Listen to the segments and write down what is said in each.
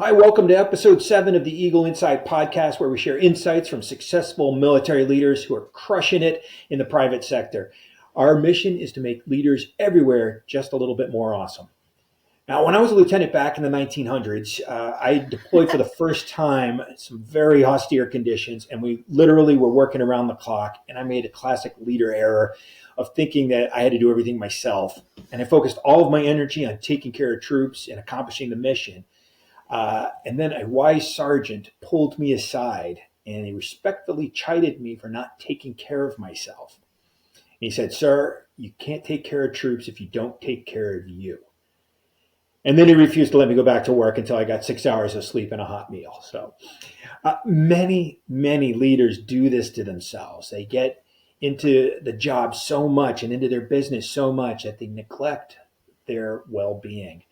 Hi, welcome to episode 7 of the Eagle Insight podcast, where we share insights from successful military leaders who are crushing it in the private sector. Our mission is to make leaders everywhere just a little bit more awesome. Now, when I was a lieutenant back in the 1900s, I deployed for the first time in some very austere conditions, and we literally were working around the clock, and I made a classic leader error of thinking that I had to do everything myself. And I focused all of my energy on taking care of troops and accomplishing the mission. And then a wise sergeant pulled me aside and he respectfully chided me for not taking care of myself. And he said, "Sir, you can't take care of troops if you don't take care of you." And then he refused to let me go back to work until I got 6 hours of sleep and a hot meal. So many leaders do this to themselves. They get into the job so much and into their business so much that they neglect their well-being.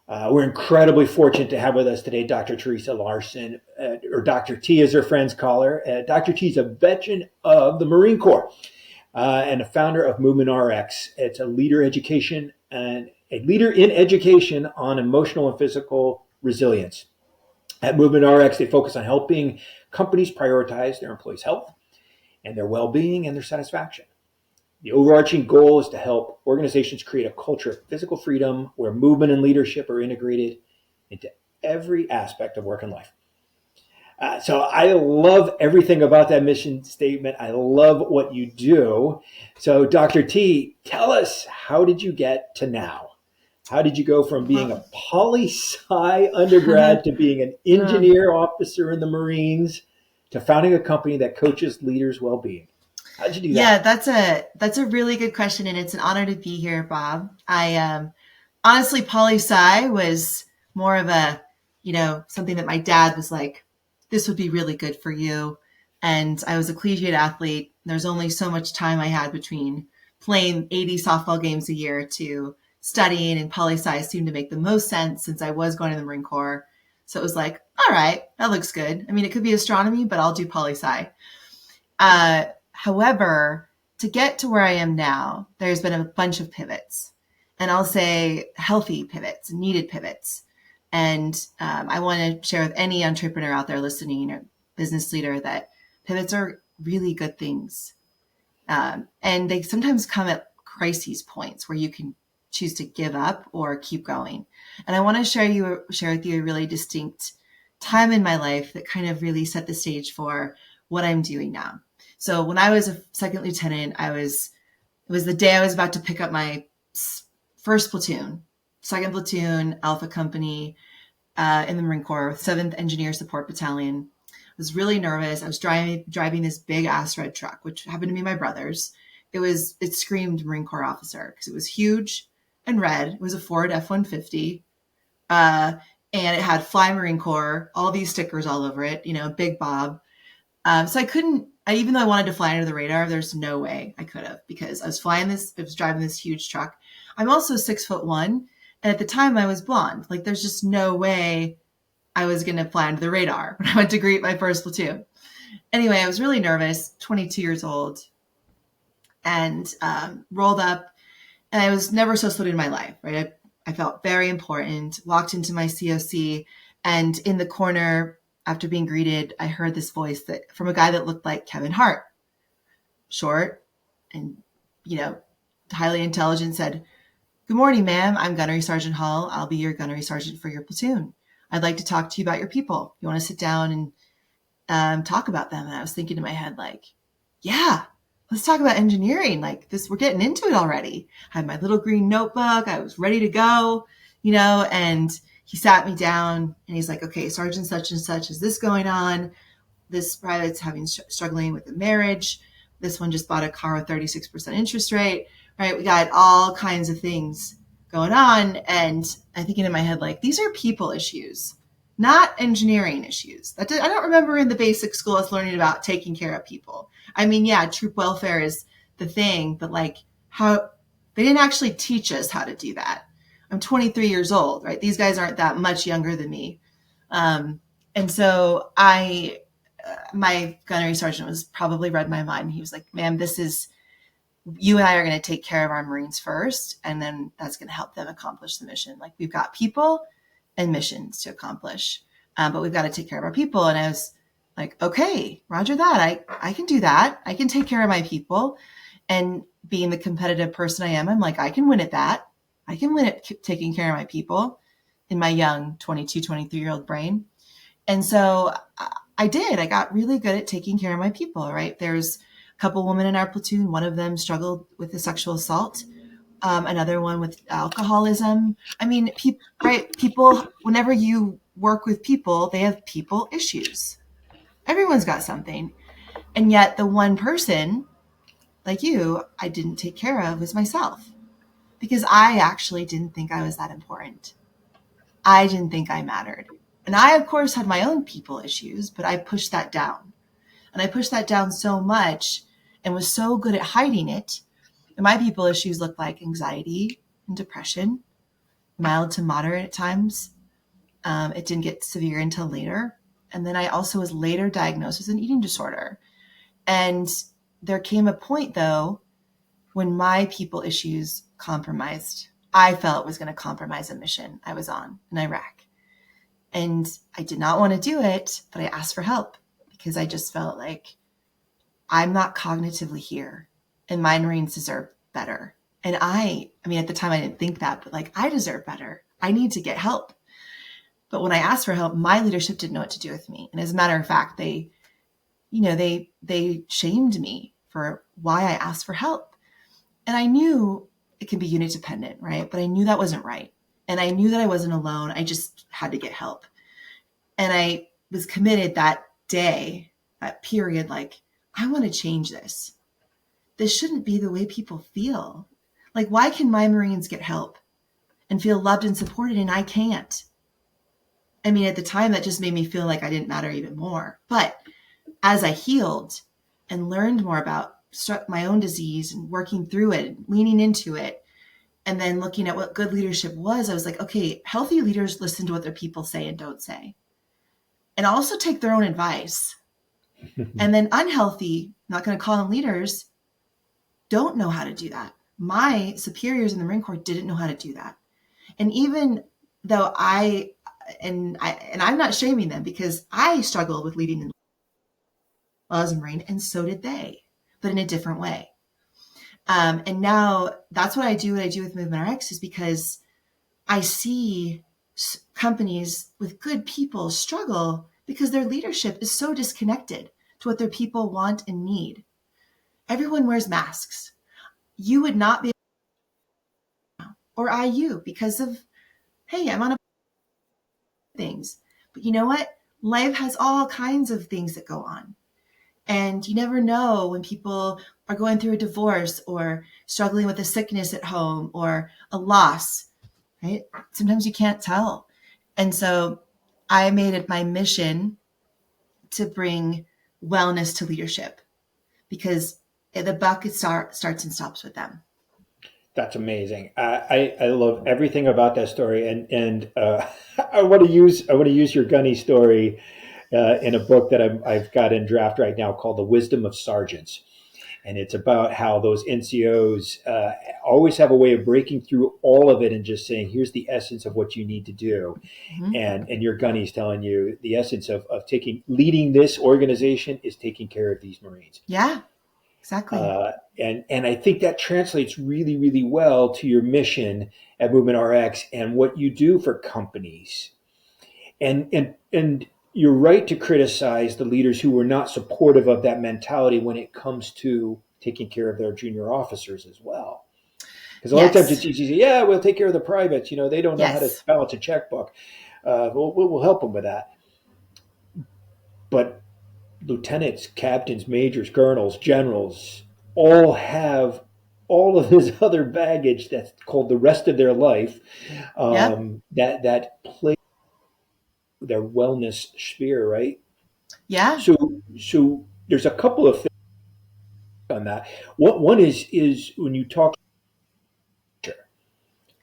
We're incredibly fortunate to have with us today Dr. Theresa Larson, or Dr. T as her friends call her. Dr. T is a veteran of the Marine Corps and a founder of MovementRx. It's a leader in education on emotional and physical resilience. At MovementRx, they focus on helping companies prioritize their employees' health and their well-being and their satisfaction. The overarching goal is to help organizations create a culture of physical freedom where movement and leadership are integrated into every aspect of work and life. So I love everything about that mission statement. I love what you do. So Dr. T, tell us, how did you get to now? How did you go from being a poli-sci undergrad to being an engineer officer in the Marines to founding a company that coaches leaders' well-being? How did you do that? Yeah, that's a really good question, and it's an honor to be here, Bob. I honestly, poli-sci was more of a, something that my dad was like, this would be really good for you. And I was a collegiate athlete. There's only so much time I had between playing 80 softball games a year to studying, and poli-sci seemed to make the most sense since I was going to the Marine Corps. So it was like, all right, that looks good. I mean, it could be astronomy, but I'll do poli-sci. However, to get to where I am now, there's been a bunch of pivots, and I'll say healthy pivots, needed pivots. And I want to share with any entrepreneur out there listening or business leader that pivots are really good things. And they sometimes come at crises points where you can choose to give up or keep going. And I want to share with you a really distinct time in my life that kind of really set the stage for what I'm doing now. So when I was a second lieutenant, it was the day I was about to pick up my first platoon, second platoon, Alpha Company in the Marine Corps, 7th Engineer Support Battalion. I was really nervous. I was driving this big ass red truck, which happened to be my brother's. It screamed Marine Corps officer because it was huge and red. It was a Ford F-150. And it had Fly Marine Corps, all these stickers all over it, Big Bob. So even though I wanted to fly under the radar, there's no way I could have, because I was driving this huge truck. I'm also 6'1", and at the time I was blonde. Like, there's just no way I was going to fly under the radar when I went to greet my first platoon. Anyway, I was really nervous, 22 years old, and rolled up, and I was never so saluted in my life, right? I felt very important, walked into my COC, and in the corner, after being greeted, I heard this voice from a guy that looked like Kevin Hart, short and, highly intelligent, said, "Good morning, ma'am. I'm Gunnery Sergeant Hall. I'll be your gunnery sergeant for your platoon. I'd like to talk to you about your people. You want to sit down and talk about them?" And I was thinking in my head, like, yeah, let's talk about engineering. Like this, we're getting into it already. I had my little green notebook. I was ready to go, and he sat me down and he's like, "Okay, Sergeant such and such, is this going on? This private's struggling with a marriage. This one just bought a car with 36% interest rate, right? We got all kinds of things going on." And I'm thinking in my head, like, these are people issues, not engineering issues. I don't remember in the basic school us learning about taking care of people. I mean, yeah, troop welfare is the thing, but like how they didn't actually teach us how to do that. I'm 23 years old, right? These guys aren't that much younger than me. And so my gunnery sergeant was probably read my mind. He was like, "Ma'am, you and I are going to take care of our Marines first, and then that's going to help them accomplish the mission. Like, we've got people and missions to accomplish. But we've got to take care of our people. And I was like, okay, Roger that. I can do that. I can take care of my people. And being the competitive person I am, I'm like, I can win at that. I can win at taking care of my people in my young 22, 23-year-old brain. And so I did. I got really good at taking care of my people, right? There's a couple women in our platoon. One of them struggled with a sexual assault. Another one with alcoholism. I mean, right? People, whenever you work with people, they have people issues. Everyone's got something. And yet the one person like you, I didn't take care of was myself because I actually didn't think I was that important. I didn't think I mattered. And I, of course, had my own people issues, but I pushed that down. And I pushed that down so much and was so good at hiding it. And my people issues looked like anxiety and depression, mild to moderate at times. It didn't get severe until later. And then I also was later diagnosed with an eating disorder. And there came a point, though, when my people issues compromised. I felt it was going to compromise a mission I was on in Iraq. And I did not want to do it, but I asked for help because I just felt like I'm not cognitively here and my Marines deserve better. And I mean, at the time I didn't think that, but like, I deserve better. I need to get help. But when I asked for help, my leadership didn't know what to do with me. And as a matter of fact, they shamed me for why I asked for help. And I knew it can be unit dependent, right? But I knew that wasn't right. And I knew that I wasn't alone. I just had to get help. And I was committed that day, that period, like, I want to change this. This shouldn't be the way people feel. Like, why can my Marines get help and feel loved and supported and I can't? I mean, at the time, that just made me feel like I didn't matter even more. But as I healed and learned more about my own disease and working through it, leaning into it, and then looking at what good leadership was, I was like, okay, healthy leaders listen to what their people say and don't say, and also take their own advice. And then unhealthy, not going to call them leaders, don't know how to do that. My superiors in the Marine Corps didn't know how to do that. And even though I'm not shaming them because I struggled with leading while I was a Marine, and so did they, but in a different way. And now that's what I do. What I do with MovementRx is because I see companies with good people struggle because their leadership is so disconnected to what their people want and need. Everyone wears masks. You would not be, or you, because of, hey, I'm on a things. But you know what? Life has all kinds of things that go on. And you never know when people are going through a divorce or struggling with a sickness at home or a loss, right? Sometimes you can't tell. And so I made it my mission to bring wellness to leadership because the buck starts and stops with them. That's amazing. I love everything about that story, and I want to use your gunny story in a book that I've got in draft right now called The Wisdom of Sergeants. And it's about how those NCOs always have a way of breaking through all of it and just saying, here's the essence of what you need to do. Mm-hmm. And your gunny's telling you the essence of leading this organization is taking care of these Marines. Yeah, exactly. And I think that translates really, really well to your mission at MovementRx and what you do for companies. And you're right to criticize the leaders who were not supportive of that mentality when it comes to taking care of their junior officers as well. Because a lot of times it's easy to say, yeah, we'll take care of the privates. You know, they don't know how to balance a checkbook. We'll help them with that. But lieutenants, captains, majors, colonels, generals all have all of this other baggage that's called the rest of their life that plays their wellness sphere, right? Yeah. So there's a couple of things on that. One is when you talk,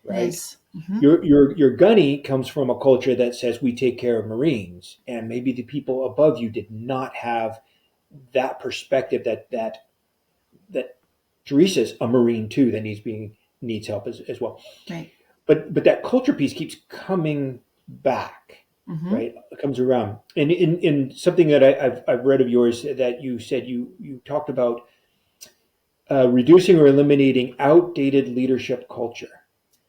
right? Yes. Mm-hmm. Your gunny comes from a culture that says we take care of Marines, and maybe the people above you did not have that perspective that Theresa's a Marine too that needs help as well. Right. But that culture piece keeps coming back, Mm-hmm. right? It comes around. And in something that I've read of yours that you said you talked about reducing or eliminating outdated leadership culture.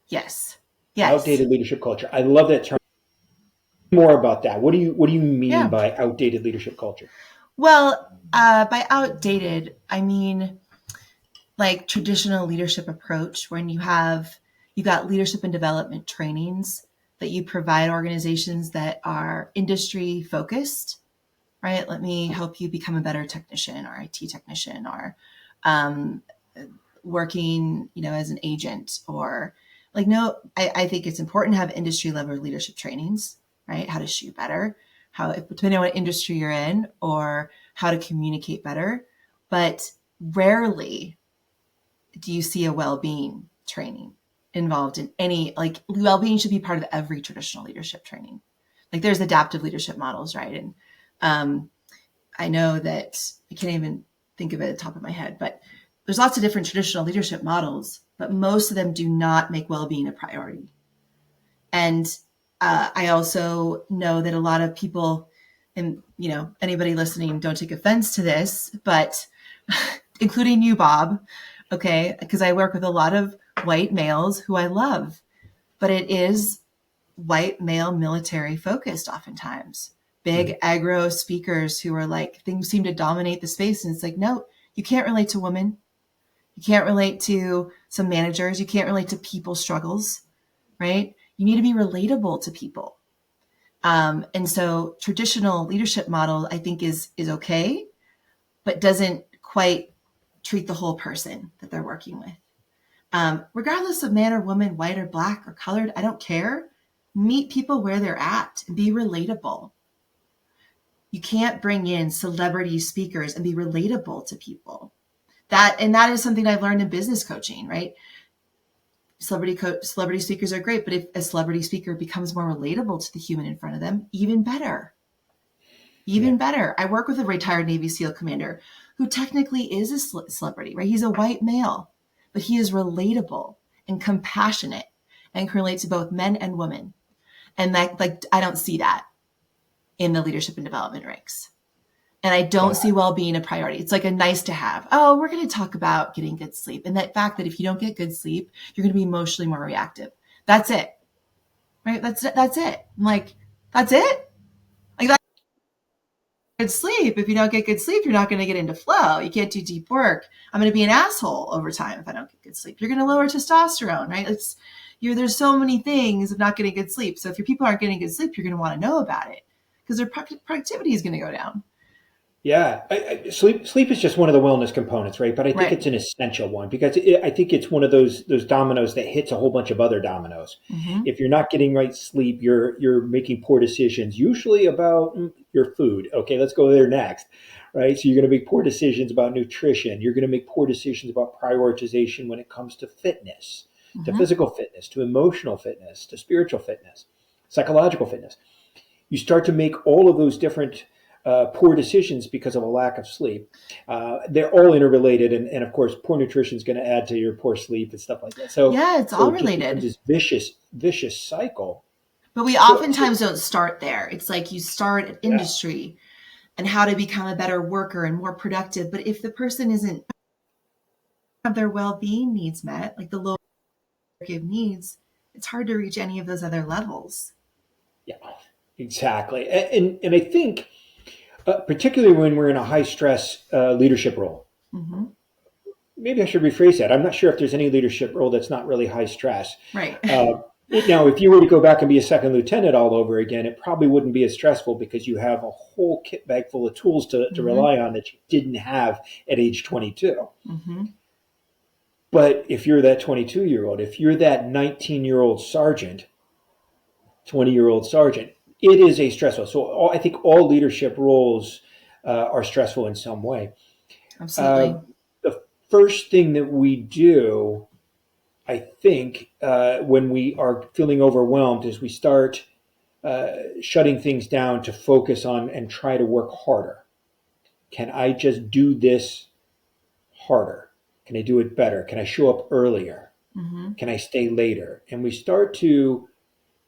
Yes. Yes. Outdated leadership culture. I love that term. More about that. What do you mean Yeah. by outdated leadership culture? Well, by outdated, I mean like traditional leadership approach when you got leadership and development trainings that you provide organizations that are industry focused, right? Let me help you become a better technician or IT technician or um, working, as an agent or like, no, I think it's important to have industry level leadership trainings, right? How to shoot better, depending on what industry you're in or how to communicate better. But rarely do you see a well-being training involved in any, like well-being should be part of every traditional leadership training. Like there's adaptive leadership models, right? And um, I know that I can't even think of it at the top of my head, but there's lots of different traditional leadership models, but most of them do not make well-being a priority. And I also know that a lot of people, and anybody listening, don't take offense to this, but including you, Bob, okay, because I work with a lot of white males who I love, but it is white male military focused oftentimes. Big aggro speakers who are like, things seem to dominate the space. And it's like, no, you can't relate to women. You can't relate to some managers. You can't relate to people's struggles, right? You need to be relatable to people. And so traditional leadership model, I think is okay, but doesn't quite treat the whole person that they're working with. Regardless of man or woman, white or black or colored, I don't care. Meet people where they're at and be relatable. You can't bring in celebrity speakers and be relatable to people. That is something I've learned in business coaching, right? Celebrity speakers are great, but if a celebrity speaker becomes more relatable to the human in front of them, even better. Yeah. Even better. I work with a retired Navy SEAL commander who technically is a celebrity, right? He's a white male, but he is relatable and compassionate and can relate to both men and women. And that, like, I don't see that in the leadership and development ranks. And I don't see well-being a priority. It's like a nice to have. Oh, we're going to talk about getting good sleep. And that fact that if you don't get good sleep, you're going to be emotionally more reactive. That's it. Right? That's it. I'm like, that's it? Like that's good sleep. If you don't get good sleep, you're not going to get into flow. You can't do deep work. I'm going to be an asshole over time if I don't get good sleep. You're going to lower testosterone, right? There's so many things of not getting good sleep. So if your people aren't getting good sleep, you're going to want to know about it because their productivity is going to go down. Yeah, sleep is just one of the wellness components, right? But I think Right. it's an essential one because I think it's one of those dominoes that hits a whole bunch of other dominoes. Mm-hmm. If you're not getting right sleep, you're making poor decisions, usually about your food. Okay, let's go there next, right? So you're going to make poor decisions about nutrition. You're going to make poor decisions about prioritization when it comes to fitness, to Mm-hmm. physical fitness, to emotional fitness, to spiritual fitness, psychological fitness. You start to make all of those different poor decisions because of a lack of sleep. They're all interrelated, and of course, poor nutrition is going to add to your poor sleep and stuff like that. So, Yeah, it's so all it just becomes related. this vicious cycle. But we So oftentimes don't start there. It's like you start at yeah, industry and how to become a better worker and more productive. But if the person isn't have their well-being needs met, like the low needs, it's hard to reach any of those other levels. yeah, exactly. And I think particularly when we're in a high stress leadership role. Mm-hmm. Maybe I should rephrase that. I'm not sure if there's any leadership role that's not really high stress. Right. Now, if you were to go back and be a second lieutenant all over again, it probably wouldn't be as stressful because you have a whole kit bag full of tools to Mm-hmm. rely on that you didn't have at age 22. Mm-hmm. But if you're that 22-year-old, if you're that 19-year-old sergeant, 20-year-old sergeant, it is a stressful. So I think all leadership roles are stressful in some way. Uh, Absolutely. the first thing that we do, I think, when we are feeling overwhelmed, is we start shutting things down to focus on and try to work harder. Can I just do this harder? Can I do it better? Can I show up earlier? Mm-hmm. Can I stay later? And we start to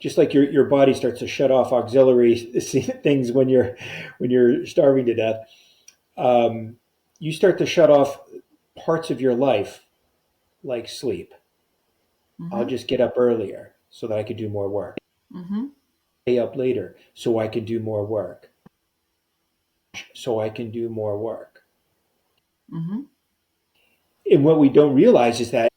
just like your body starts to shut off auxiliary things when you're starving to death, um, you start to shut off parts of your life like sleep. I'll Mm-hmm. just get up earlier so that I can do more work. Mm-hmm. Stay up later so I can do more work. So I can do more work. Mm-hmm. And what we don't realize is that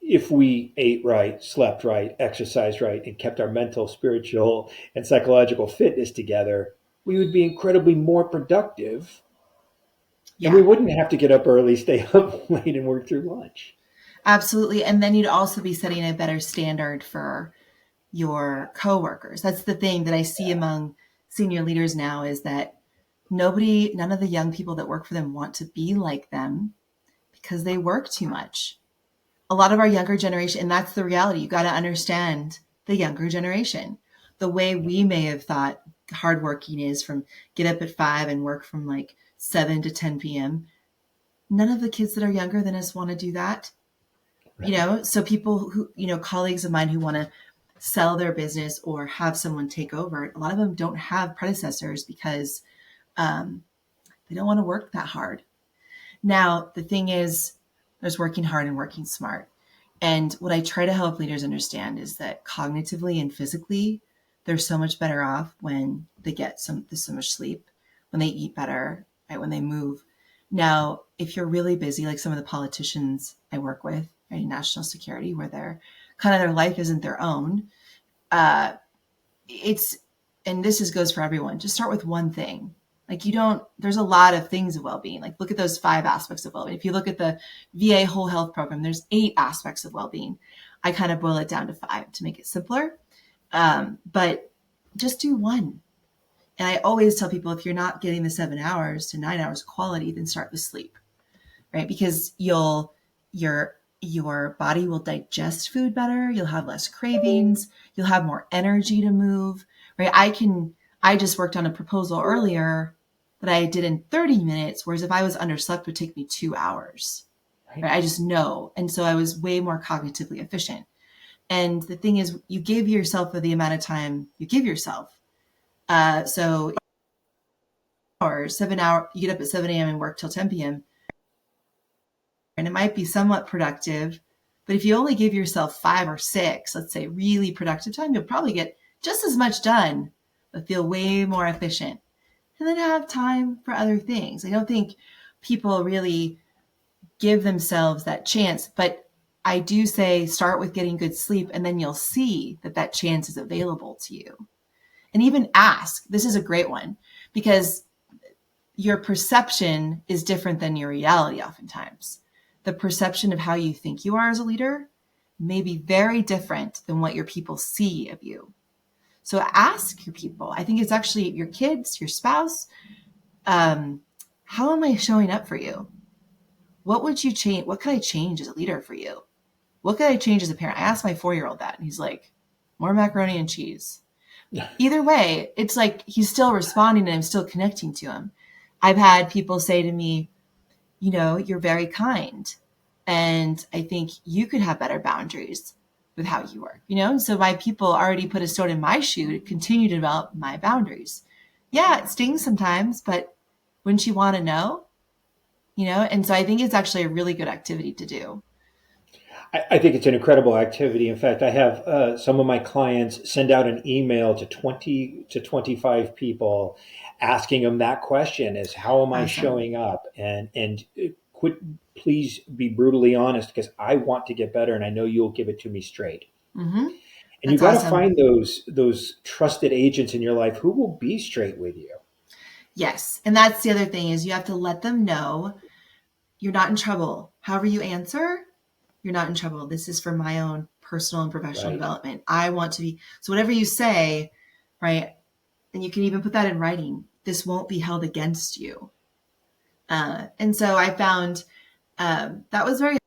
if we ate right, slept right, exercised right, and kept our mental, spiritual, and psychological fitness together, we would be incredibly more productive, and we Yeah, wouldn't have to get up early, stay up late, and work through lunch. absolutely. And then you'd also be setting a better standard for your coworkers. That's the thing that I see among senior leaders now is that none of the young people that work for them want to be like them because they work too much. A lot of our younger generation, and that's the reality. You got to understand the younger generation. The way we may have thought hardworking is from get up at 5 and work from like 7 to 10 p.m. None of the kids that are younger than us want to do that. Right. So people who, colleagues of mine who want to sell their business or have someone take over, a lot of them don't have predecessors because um, they don't want to work that hard. Now, the thing is, there's working hard and working smart. And what I try to help leaders understand is that cognitively and physically, they're so much better off when they get so much sleep, when they eat better, right? When they move. Now, if you're really busy, like some of the politicians I work with, right, in national security, where their life isn't their own, uh, it's and goes for everyone. Just start with one thing. Like there's a lot of things of well-being. Like look at those 5 aspects of well-being. If you look at the VA whole health program, there's 8 aspects of well-being. I kind of boil it down to 5 to make it simpler. But just do one. And I always tell people if you're not getting the 7 hours to 9 hours quality, then start with sleep, right? Because your your body will digest food better. You'll have less cravings. You'll have more energy to move, right? I just worked on a proposal earlier that I did in 30 minutes, whereas if I was underslept, it would take me 2 hours, Right. right? I just know. And so I was way more cognitively efficient. And the thing is, you give yourself for the amount of time you give yourself. So hours, 7 hours, you get up at 7 a.m. and work till 10 p.m. And it might be somewhat productive. But if you only give yourself 5 or 6, let's say really productive time, you'll probably get just as much done, but feel way more efficient. And then have time for other things. I don't think people really give themselves that chance, but I do say start with getting good sleep and then you'll see that that chance is available to you. And even ask. This is a great one because your perception is different than your reality oftentimes. The perception of how you think you are as a leader may be very different than what your people see of you. So ask your people. I think it's actually your kids, your spouse. How am I showing up for you? What would you change? What could I change as a leader for you? What could I change as a parent? I asked my 4-year-old that, and he's like, more macaroni and cheese. Either way, it's like he's still responding and I'm still connecting to him. I've had people say to me, you're very kind. And I think you could have better boundaries with how you work, So my people already put a stone in my shoe to continue to develop my boundaries. Yeah, it stings sometimes, but wouldn't you want to know? And so I think it's actually a really good activity to do. I think it's an incredible activity. In fact, I have some of my clients send out an email to 20 to 25 people asking them that question is how am I Awesome. showing up? And quit, please be brutally honest because I want to get better and I know you'll give it to me straight. Mm-hmm. And you That's got to awesome. find those trusted agents in your life who will be straight with you. Yes. And that's the other thing is you have to let them know you're not in trouble. However you answer, you're not in trouble. This is for my own personal and professional Right. development. I want to be, so whatever you say, right? And you can even put that in writing. This won't be held against you. And so I found that was very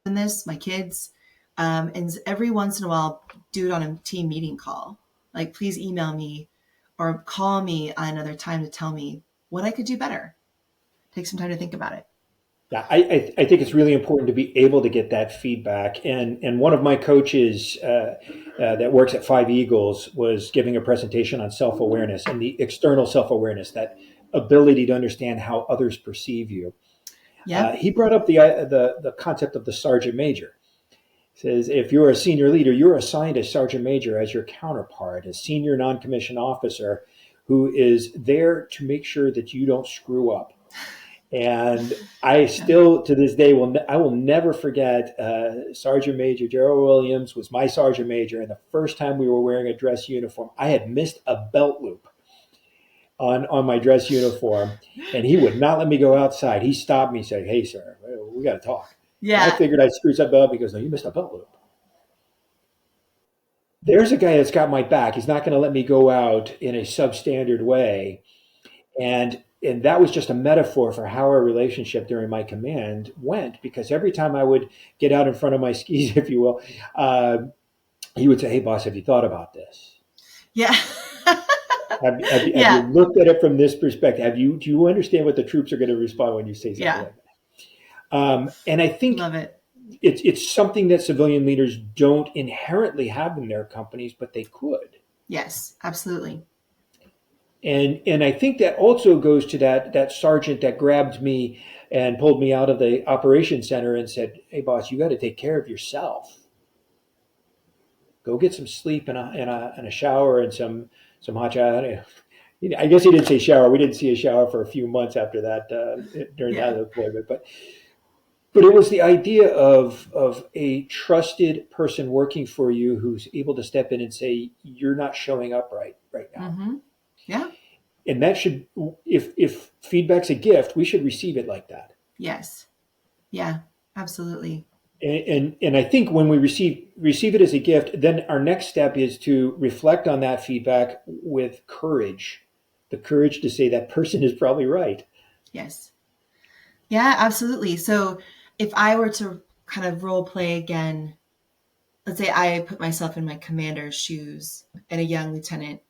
in this, my kids. And every once in a while, do it on a team meeting call. Like, please email me or call me on another time to tell me what I could do better. Take some time to think about it. Yeah, I think it's really important to be able to get that feedback. And one of my coaches that works at Five Eagles was giving a presentation on self awareness and the external self awareness, that ability to understand how others perceive you. Yep. He brought up the concept of the sergeant major. He says if you're a senior leader, you're assigned a sergeant major as your counterpart, a senior non-commissioned officer who is there to make sure that you don't screw up. And I Yeah. still, to this day, I will never forget Sergeant Major Gerald Williams was my sergeant major, and the first time we were wearing a dress uniform, I had missed a belt loop on my dress uniform, and he would not let me go outside. He stopped me and said, "Hey, sir, we got to talk." And I Yeah. figured I'd screw something up. He goes, "No, you missed a belt loop." There's a guy that's got my back. He's not going to let me go out in a substandard way. And that was just a metaphor for how our relationship during my command went, because every time I would get out in front of my skis, if you will, he would say, "Hey, boss, have you thought about this? Yeah. Have you Yeah. looked at it from this perspective? Do you understand what the troops are going to respond when you say something Yeah. like that?" And I think Love it. it's something that civilian leaders don't inherently have in their companies, but they could. Yes, absolutely. And I think that also goes to that sergeant that grabbed me and pulled me out of the operations center and said, "Hey, boss, you got to take care of yourself. Go get some sleep and a shower and some hot chocolate." I guess he didn't say shower. We didn't see a shower for a few months after that during Yeah. that deployment. But it was the idea of a trusted person working for you who's able to step in and say, "You're not showing up right now." Mm-hmm. Yeah. And that should, if feedback's a gift, we should receive it like that. Yes. Yeah. Absolutely. And I think when we receive it as a gift, then our next step is to reflect on that feedback with courage, the courage to say that person is probably right. Yes. Yeah, absolutely. So if I were to kind of role play again, let's say I put myself in my commander's shoes and a young lieutenant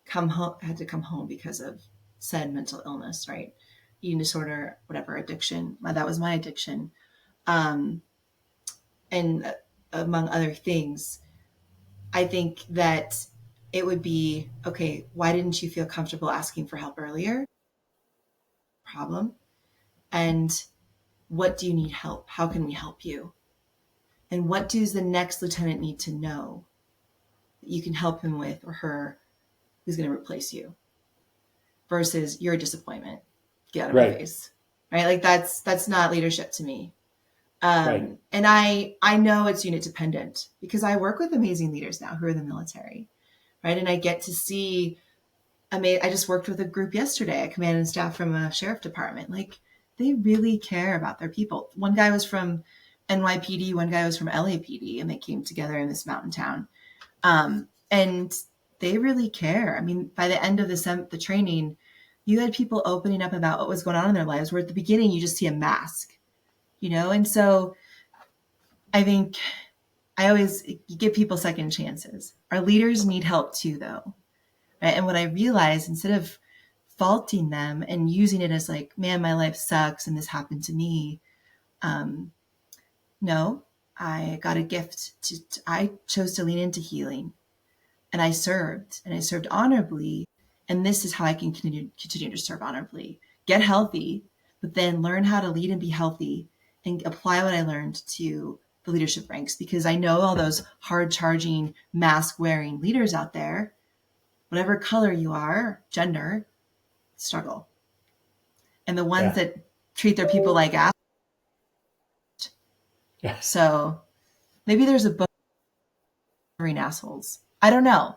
had to come home because of said mental illness, right? Eating disorder, whatever, addiction. That was my addiction. Um, and among other things, I think that it would be, okay, why didn't you feel comfortable asking for help earlier? Problem. And what do you need help? How can we help you? And what does the next lieutenant need to know that you can help him with, or her, who's going to replace you, versus you're a disappointment. Get out of my Right, face. Right? Like that's not leadership to me. right. And I know it's unit dependent because I work with amazing leaders now who are in the military, right? And I get to see. I just worked with a group yesterday, a command and staff from a sheriff department. Like they really care about their people. One guy was from NYPD, one guy was from LAPD, and they came together in this mountain town. And they really care. I mean, by the end of the training, you had people opening up about what was going on in their lives, where at the beginning you just see a mask, you know? And so I think you give people second chances. Our leaders need help too, though. Right? And what I realized, instead of faulting them and using it as like, man, my life sucks and this happened to me. No, I got a gift. I chose to lean into healing, and I served honorably. And this is how I can continue to serve honorably. Get healthy, but then learn how to lead and be healthy and apply what I learned to the leadership ranks, because I know all those hard charging, mask wearing leaders out there, whatever color you are, gender, struggle. And the ones Yeah. that treat their people like ass. Yeah. So maybe there's a book covering assholes. I don't know.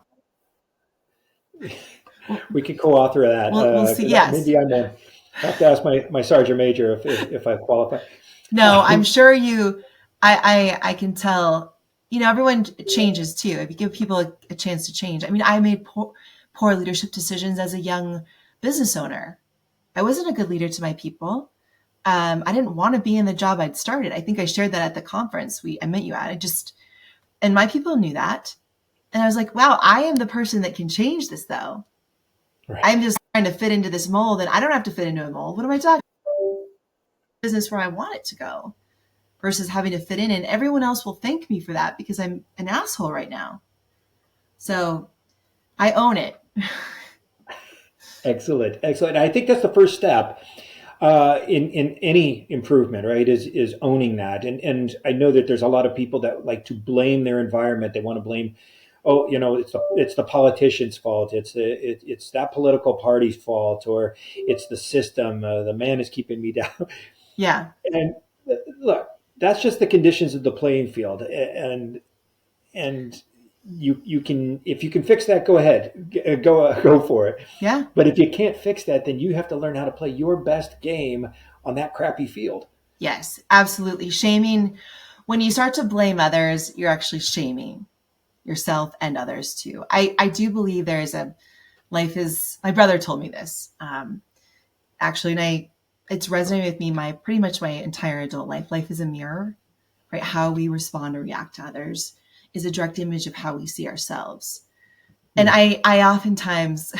We could co-author that. We'll see. 'Cause Yes. maybe I'm one. I have to ask my sergeant major if I qualify. No, I'm sure you, I can tell, everyone changes too. If you give people a chance to change. I mean, I made poor leadership decisions as a young business owner. I wasn't a good leader to my people. I didn't want to be in the job I'd started. I think I shared that at the conference I met you at. And my people knew that. And I was like, wow, I am the person that can change this though. Right. I'm just trying to fit into this mold, and I don't have to fit into a mold. What am I talking about? business where I want it to go versus having to fit in. And everyone else will thank me for that because I'm an asshole right now. So I own it. Excellent, excellent. I think that's the first step in any improvement, right? Is owning that. And I know that there's a lot of people that like to blame their environment. They want to blame, oh, it's the politician's fault. It's that political party's fault, or it's the system. The man is keeping me down. Yeah. And look, that's just the conditions of the playing field, and you can, if you can fix that, go ahead, go for it. Yeah. But if you can't fix that, then you have to learn how to play your best game on that crappy field. Yes, absolutely. Shaming, when you start to blame others, you're actually shaming yourself and others too. I do believe life is, my brother told me this, actually, and it's resonated with me pretty much my entire adult life. Life is a mirror, right? How we respond or react to others is a direct image of how we see ourselves. And I oftentimes,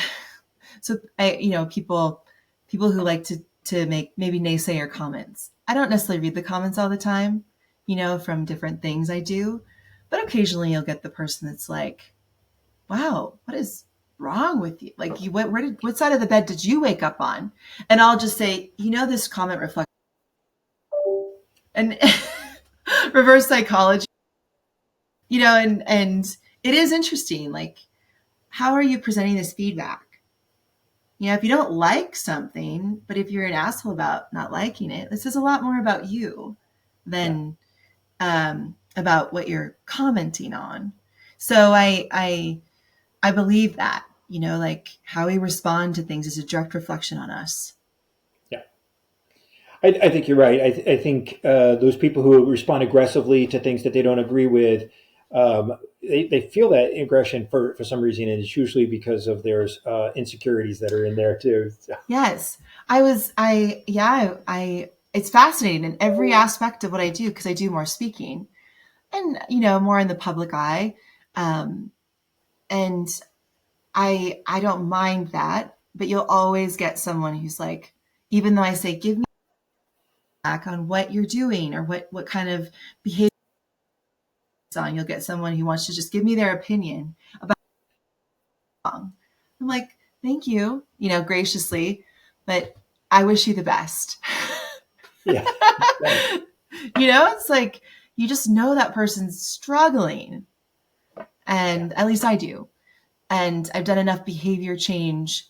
people who like to make maybe naysayer comments. I don't necessarily read the comments all the time, from different things I do, but occasionally you'll get the person that's like, wow, what is wrong with you? Like, what side of the bed did you wake up on? And I'll just say, this comment reflects and reverse psychology, and it is interesting. Like, how are you presenting this feedback? If you don't like something, but if you're an asshole about not liking it, this says a lot more about you than about what you're commenting on. So I believe that, like how we respond to things is a direct reflection on us. Yeah, I think you're right. I think those people who respond aggressively to things that they don't agree with, they feel that aggression for some reason, and it's usually because of their insecurities that are in there too. So. Yes, it's fascinating in every aspect of what I do because I do more speaking and, more in the public eye. And I don't mind that, but you'll always get someone who's like, even though I say, give me back on what you're doing or what kind of behavior on, you'll get someone who wants to just give me their opinion about wrong. I'm like, thank you, graciously, but I wish you the best. Yeah. Right. It's like, you just know that person's struggling. And at least I do. And I've done enough behavior change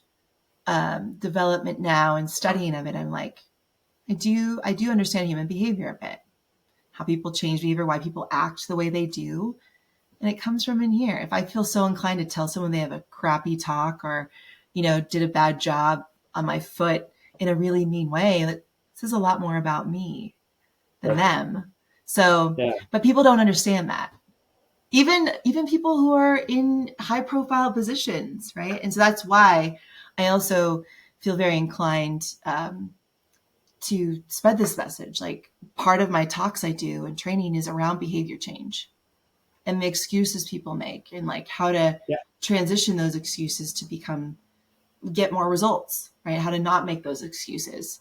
development now and studying of it. I'm like, I do understand human behavior a bit, how people change behavior, why people act the way they do. And it comes from in here. If I feel so inclined to tell someone they have a crappy talk or, did a bad job on my foot in a really mean way, that says a lot more about me than them. So, but people don't understand that. Even people who are in high profile positions, right? And so that's why I also feel very inclined to spread this message. Like, part of my talks I do and training is around behavior change and the excuses people make and like how to transition those excuses to get more results, right? How to not make those excuses.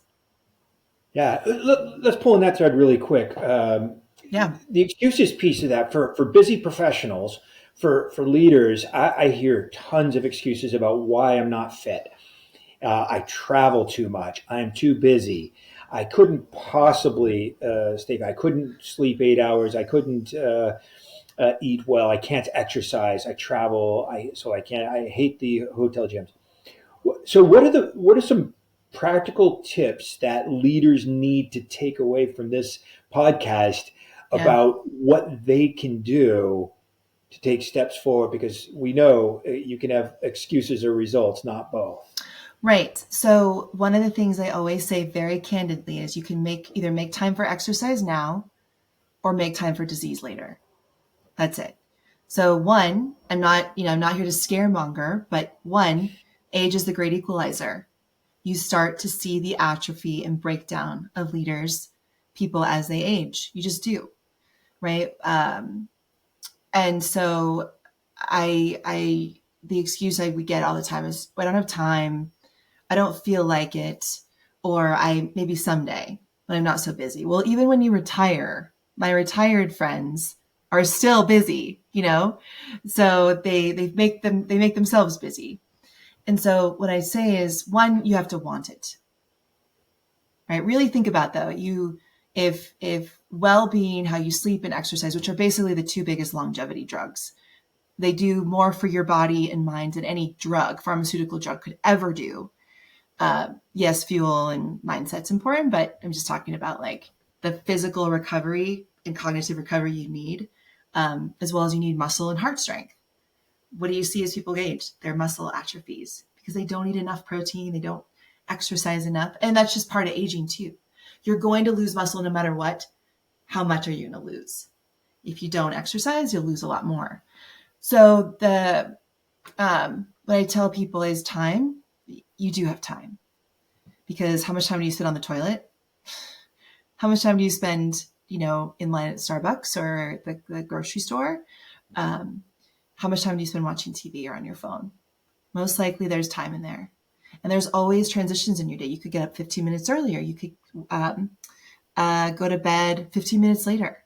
Yeah, let's pull on that thread really quick. The excuses piece of that for busy professionals, for leaders, I hear tons of excuses about why I'm not fit. I travel too much. I'm too busy. I couldn't possibly stay. I couldn't sleep 8 hours. I couldn't eat well. I can't exercise. I travel. So I can't. I hate the hotel gyms. So what are some practical tips that leaders need to take away from this podcast about what they can do to take steps forward? Because we know you can have excuses or results, not both. Right. So one of the things I always say very candidly is you can either make time for exercise now or make time for disease later. That's it. So one, I'm not here to scaremonger, but one, age is the great equalizer. You start to see the atrophy and breakdown of leaders, people as they age. You just do, right? And so the excuse we get all the time is, I don't have time, I don't feel like it, or maybe someday. when I'm not so busy. Well, even when you retire, my retired friends are still busy, so they make themselves busy. And so what I say is, one, you have to want it, right? Really think about though, if well-being, how you sleep and exercise, which are basically the two biggest longevity drugs, they do more for your body and mind than any pharmaceutical drug could ever do. Yes, fuel and mindset's important, but I'm just talking about like the physical recovery and cognitive recovery you need, as well as you need muscle and heart strength. What do you see as people age? Their muscle atrophies because they don't eat enough protein, they don't exercise enough, and that's just part of aging too. You're going to lose muscle no matter what. How much are you going to lose? If you don't exercise, you'll lose a lot more. So what I tell people is time. You do have time, because how much time do you spend on the toilet? How much time do you spend, in line at Starbucks or the grocery store? How much time do you spend watching TV or on your phone? Most likely there's time in there. And there's always transitions in your day. You could get up 15 minutes earlier. You could go to bed 15 minutes later,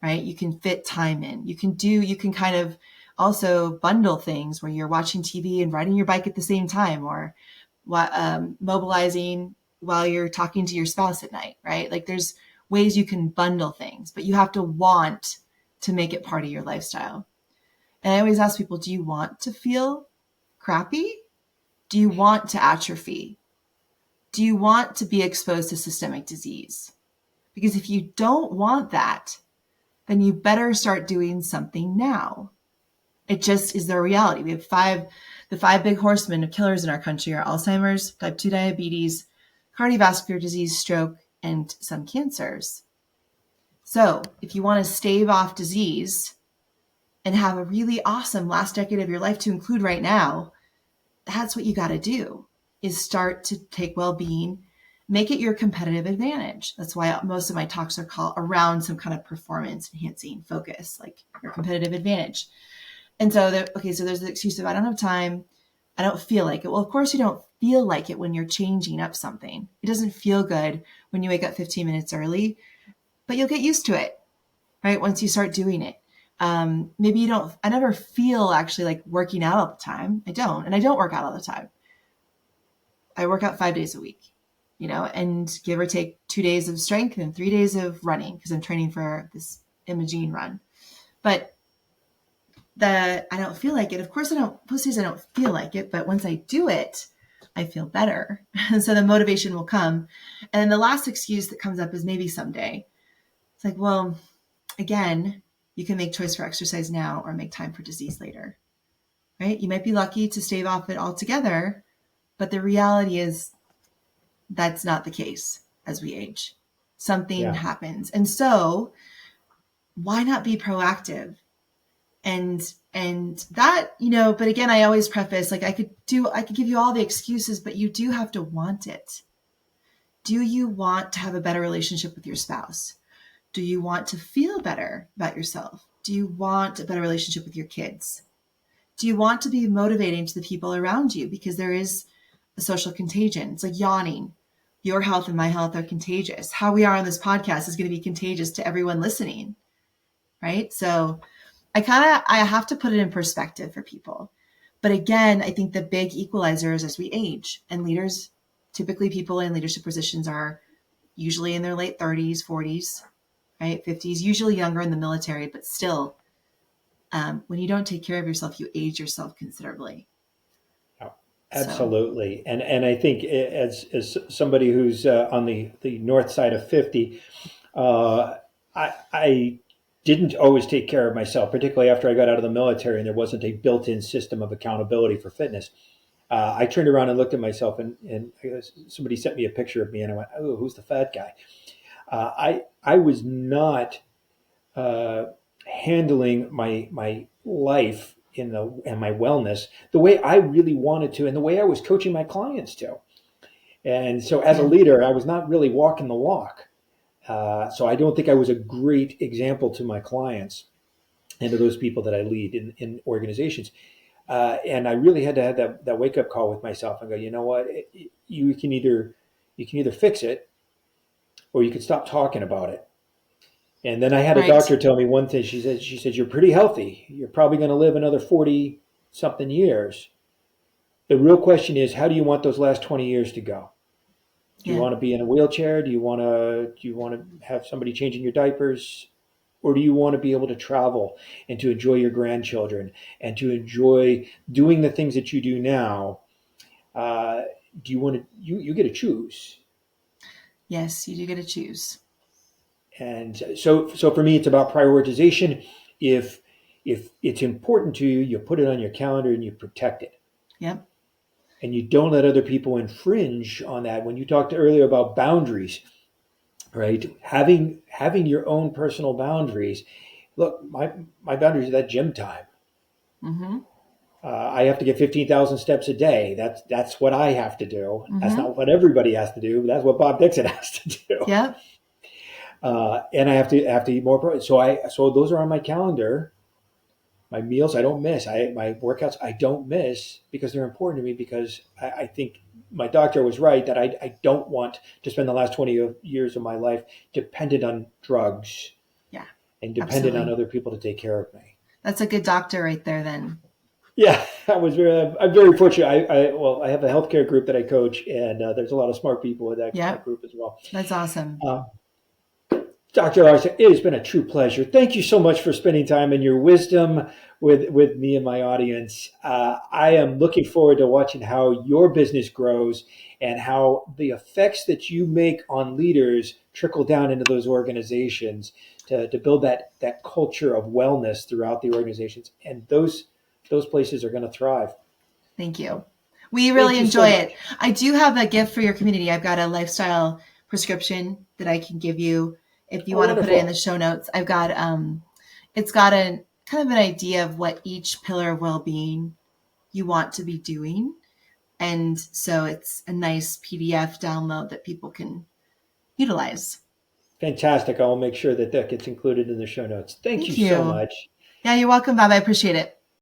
right? You can fit time in. You can kind of also bundle things where you're watching TV and riding your bike at the same time, or mobilizing while you're talking to your spouse at night, right? Like there's ways you can bundle things, but you have to want to make it part of your lifestyle. And I always ask people, do you want to feel crappy? Do you want to atrophy? Do you want to be exposed to systemic disease? Because if you don't want that, then you better start doing something now. It just is the reality. We have the five big horsemen of killers in our country are Alzheimer's, type 2 diabetes, cardiovascular disease, stroke, and some cancers. So if you want to stave off disease and have a really awesome last decade of your life to include right now, that's what you got to do, is start to take well-being, make it your competitive advantage. That's why most of my talks are called around some kind of performance enhancing focus, like your competitive advantage. And so, so there's the excuse of, I don't have time. I don't feel like it. Well, of course you don't feel like it when you're changing up something. It doesn't feel good when you wake up 15 minutes early, but you'll get used to it, right? Once you start doing it. Maybe I never feel actually like working out all the time. I don't. And I don't work out all the time. I work out 5 days a week, and give or take 2 days of strength and 3 days of running, because I'm training for this Imogene run. But I don't feel like it. Of course most days I don't feel like it, but once I do it, I feel better. And so the motivation will come. And then the last excuse that comes up is maybe someday. It's like, well, again, you can make choice for exercise now or make time for disease later, right? You might be lucky to stave off it altogether, but the reality is that's not the case as we age. Something happens. And so why not be proactive? And that, but again, I always preface, like I could give you all the excuses, but you do have to want it. Do you want to have a better relationship with your spouse? Do you want to feel better about yourself? Do you want a better relationship with your kids? Do you want to be motivating to the people around you? Because there is a social contagion. It's like yawning. Your health and my health are contagious. How we are on this podcast is going to be contagious to everyone listening, right? So I have to put it in perspective for people. But again, I think the big equalizer is as we age, and leaders, typically people in leadership positions, are usually in their late 30s, 40s, right? 50s, usually younger in the military, but still, when you don't take care of yourself, you age yourself considerably. Absolutely. So. And I think as somebody who's on the north side of 50, I didn't always take care of myself, particularly after I got out of the military and there wasn't a built-in system of accountability for fitness. I turned around and looked at myself, and somebody sent me a picture of me, and I went, "Oh, who's the fat guy?" I was not handling my life and my wellness the way I really wanted to, and the way I was coaching my clients to. And so, as a leader, I was not really walking the walk. So I don't think I was a great example to my clients and to those people that I lead in organizations. And I really had to have that wake up call with myself and go, you know what, you can either fix it or you could stop talking about it. And then I had a Right. doctor tell me one thing. She said, you're pretty healthy. You're probably going to live another 40 something years. The real question is, how do you want those last 20 years to go? Do you Yeah. want to be in a wheelchair? Do you want to have somebody changing your diapers? Or do you want to be able to travel and to enjoy your grandchildren and to enjoy doing the things that you do now? Uh, do you want to, you get to choose. Yes, you do get to choose. And so for me, it's about prioritization. If if it's important to you, you put it on your calendar and you protect it, Yep. and you don't let other people infringe on that. When you talked earlier about boundaries, right? Having your own personal boundaries. Look, my boundaries are that gym time. Mm-hmm. I have to get 15,000 steps a day. That's what I have to do. That's Mm-hmm. not what everybody has to do. But that's what Bob Dixon has to do. Yep. And I have to eat more protein. So those are on my calendar. My meals I don't miss. My workouts I don't miss because they're important to me. Because I think my doctor was right that I don't want to spend the last 20 years of my life dependent on drugs Yeah. and dependent on Absolutely. other people to take care of me. That's a good doctor right there then. Yeah, I'm very fortunate. I have a healthcare group that I coach, and there's a lot of smart people in that Yep. group as well. That's awesome. Uh, Dr. Larson, it has been a true pleasure. Thank you so much for spending time and your wisdom with me and my audience. I am looking forward to watching how your business grows and how the effects that you make on leaders trickle down into those organizations to build that culture of wellness throughout the organizations. And those places are going to thrive. Thank you. We Thank really you so enjoy it. much. I do have a gift for your community. I've got a lifestyle prescription that I can give you if you Oh, want to put it in the wonderful. show notes. I've got it's got a kind of an idea of what each pillar of well-being you want to be doing. And so it's a nice PDF download that people can utilize. Fantastic. I'll make sure that gets included in the show notes. Thank you Thank so you. much. Yeah, you're welcome, Bob. I appreciate it.